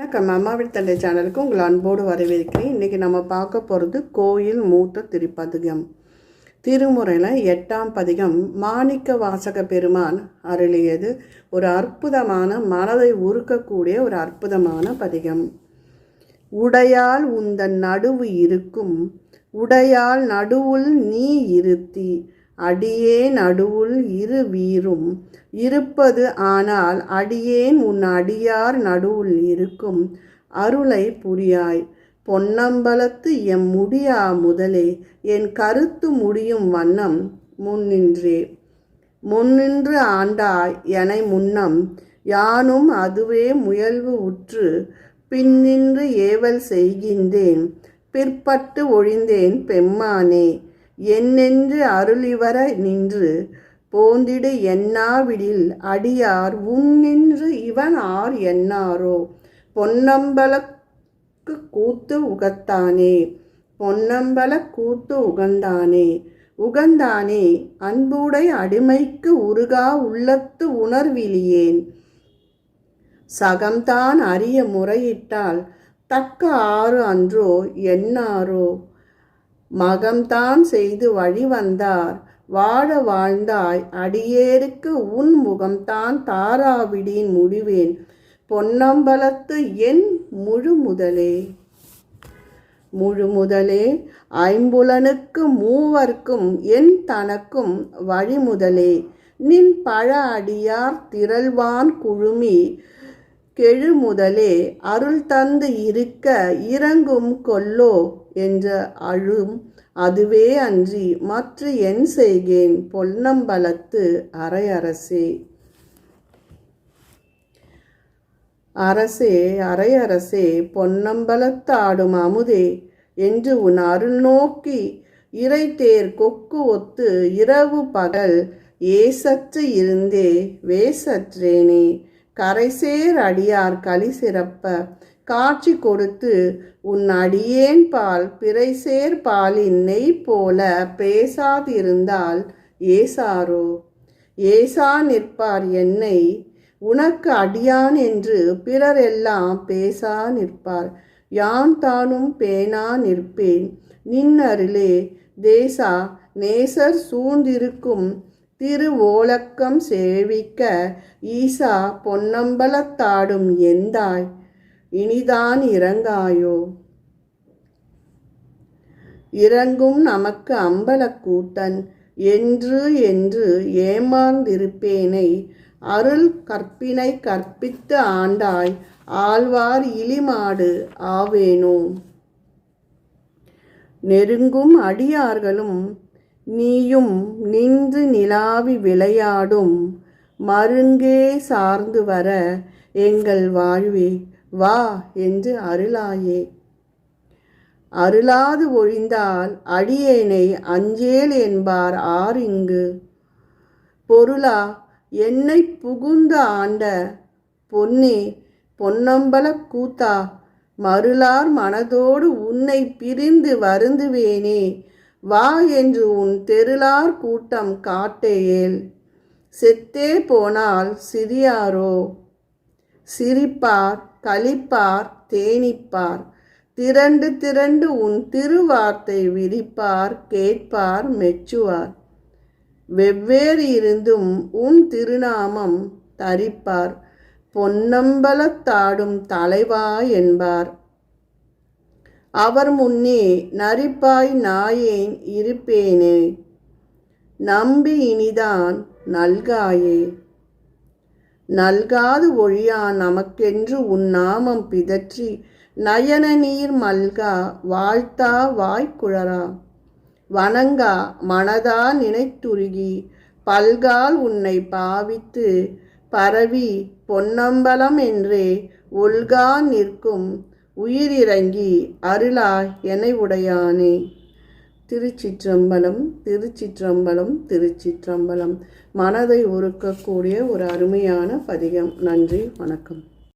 வணக்கம். அம்மாவின் தந்தை சேனலுக்கு உங்கள் அன்போடு வரவேற்கிறேன். இன்றைக்கி நம்ம பார்க்க போகிறது கோயில் மூத்த திருப்பதிகம். திருமுறையில் 8ஆம் பதிகம் மாணிக்க வாசக பெருமான் அருளியது. ஒரு அற்புதமான, மனதை உருக்கக்கூடிய ஒரு அற்புதமான பதிகம். உடையால் உந்தன் நடுவு இருக்கும், உடையால் நடுவுள் நீ இருத்தி, அடியேன் நடுவுள் இரு வீரும் இருப்பது, ஆனால் அடியேன் உன் அடியார் நடுவுள் இருக்கும் அருளை புரியாய். பொன்னம்பலத்து எம் முடியா முதலே என் கருத்து முடியும் வண்ணம் முன்னின்று ஆண்டாய் எனை முன்னம், யானும் அதுவே முயல்வு உற்று பின்னின்று ஏவல் செய்கின்றேன், பிற்பட்டு ஒழிந்தேன் பெம்மானே. என்னென்று அருளிவர நின்று போந்திடு என்னாவிடில், அடியார் உன்னின்று இவன் ஆர் என்னாரோ. பொன்னம்பலக்கு கூத்து உகத்தானே, பொன்னம்பல கூத்து உகந்தானே அன்புடை அடிமைக்கு உருகா உள்ளத்து உணர்விலியேன். சகம்தான் அறிய முறையிட்டால் தக்க ஆறு அன்றோ என்னாரோ. மகம்தான் செய்து வழி வந்தார் வாழ வாழ்ந்தாய், அடியேருக்கு உன் முகம்தான் தாராவிடின் முடிவேன். பொன்னம்பலத்து என் முழுமுதலே ஐம்புலனுக்கு மூவர்க்கும் என் தனக்கும் வழிமுதலே. நின் பழ அடியார் திரள்வான் குழுமி கெழுமுதலே, அருள் தந்து இருக்க இறங்கும் கொல்லோ என்ற அழும் அதுவே அன்றி மற்ற என் செய்கேன். பொன்னம்பலத்து அரையரசே பொன்னம்பலத்து ஆடும் அமுதே என்று உன் அருள் நோக்கி இறைத்தேர் கொக்கு ஒத்து இரவு பகல் ஏசற்று இருந்தே வேசற்றேனே. கரைசேர் அடியார் களி சிறப்ப காட்சி கொடுத்து உன் அடியேன் பால் பிறைசேர் பாலின் நெய் போல பேசாதிருந்தால் ஏசாரோ. ஏசா நிற்பார் என்னை உனக்கு அடியான் என்று பிறர் எல்லாம் பேசா நிற்பார். யான் தானும் பேணா நிற்பேன் நின்னருளே. தேசா நேசர் சூழ்ந்திருக்கும் திருவோலக்கம் சேவிக்க ஈசா பொன்னம்பலத்தாடும் எந்தாய் இனிதான் இறங்காயோ. இறங்கும் நமக்கு அம்பலக்கூத்தன் என்று ஏமாந்திருப்பேனை அருள் கற்பினை கற்பித்து ஆண்டாய், ஆழ்வார் இளிமாடு ஆவேனோ. நெருங்கும் அடியார்களும் நீயும் நின்று நிலாவி விளையாடும் மருங்கே சார்ந்து வர எங்கள் வாழ்வே வா என்று அருளாயே. அருளாது ஒழிந்தால் அடியேனை அஞ்சேல் என்பார் ஆர் இங்கு. பொருளா என்னை புகுந்த ஆண்ட பொன்னே பொன்னம்பல கூத்தா, மருளார் மனதோடு உன்னை பிரிந்து வருந்துவேனே. வா என்று உன் தெருளார் கூட்டம் காட்டேயேல். செத்தே போனால் சிறியாரோ. சிரிப்பார் களிப்பார் தேனிப்பார், திரண்டு உன் திருவார்த்தை விரிப்பார் கேட்பார் மெச்சுவார். வெவ்வேறு இருந்தும் உன் திருநாமம் தரிப்பார், பொன்னம்பலத்தாடும் தலைவா என்பார். அவர் முன்னே நரிப்பாய் நாயேன் இருப்பேனே, நம்பி இனிதான் நல்காயே. நல்காது ஒழியா நமக்கென்று உன் நாமம் பிதற்றி, நயன நீர் மல்கா வாழ்த்தா வாய்க்குழறா. வணங்கா மனதா நினைத்துருகி பல்கால் உன்னை பாவித்து பரவி, பொன்னம்பலம் என்றே ஒல்கா நிற்கும் உயிரிறங்கி அருளாய் எனை உடையானே. திருச்சிற்றம்பலம், திருச்சிற்றம்பலம், திருச்சிற்றம்பலம். மனதை உருக்கக்கூடிய ஒரு அருமையான பதிகம். நன்றி, வணக்கம்.